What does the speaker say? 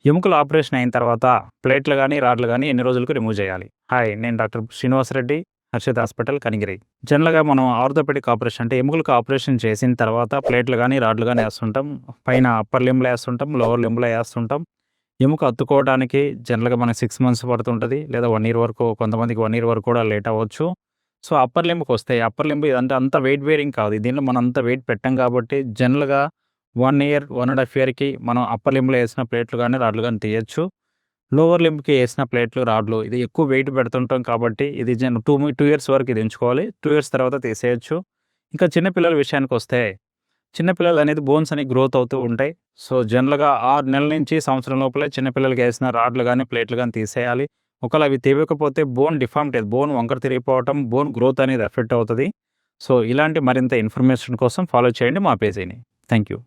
ఎముకల ఆపరేషన్ అయిన తర్వాత ప్లేట్లు గానీ, రాడ్లు గానీ ఎన్ని రోజులకు రిమూవ్ చేయాలి? హాయ్! నేను డాక్టర్ శ్రీనివాస్ రెడ్డి, హర్షిత్ హాస్పిటల్, కనిగిరి. జనరల్‌గా మనం ఆర్థోపెడిక్ ఆపరేషన్ అంటే ఎముకలకు ఆపరేషన్ చేసిన తర్వాత ప్లేట్లు గానీ, రాడ్లు గానీ ఏస్తుంటాం. పైన అప్పర్ లింబ్‌లో ఏస్తుంటాం, లోవర్ లింబ్‌లో ఏస్తుంటాం. ఎముక అతుక్కోవడానికి జనరల్‌గా మనకు 6 మంత్స్ పడుతుంటది. లేదా 1 ఇయర్ వరకు, కొంతమందికి 1 ఇయర్ వరకు కూడా లేట్ అవ్వచ్చు. సో, అప్పర్ లింబ్‌కొస్తే అప్పర్ లింబ్ ఇదంటే అంత వెయిట్ బేరింగ్ కాదు. దీనిలో మనం అంత వెయిట్ పెట్టం కాబట్టి జనరల్‌గా 1 ఇయర్, 1 ½ ఇయర్‌కి మనం అప్పర్ లింబ్‌లో ఏసిన ప్లేట్లు గానీ, రాడ్లు గానీ తీయొచ్చు. లోవర్ లింబ్‌కి ఏసిన ప్లేట్లు, రాడ్లు ఇది ఎక్కువ వెయిట్ పెడుతుంటాం కాబట్టి ఇది 2 ఇయర్స్ వరకు ఇది ఉంచుకోవాలి. 2 ఇయర్స్ తర్వాత తీసేయొచ్చు. ఇంకా చిన్న పిల్లల విషయానికొస్తే, చిన్న పిల్లలనేది బోన్స్ అనేవి గ్రోత్ అవుతూ ఉంటాయి. సో, జనరల్‌గా 6 నెలల నుంచి సంవత్సరం లోపలే చిన్న పిల్లలకేసిన రాడ్లు గానీ, ప్లేట్లు గానీ తీసేయాలి. ఒకవేళ అవి తీయకపోతే బోన్ డిఫార్మిటీ, బోన్ వంకర తిరిగిపోవటం, బోన్ గ్రోత్ అనేది ఎఫెక్ట్ అవుతది. సో, ఇలాంటి మరింత ఇన్ఫర్మేషన్ కోసం ఫాలో చేయండి మా పేజీని. Thank you.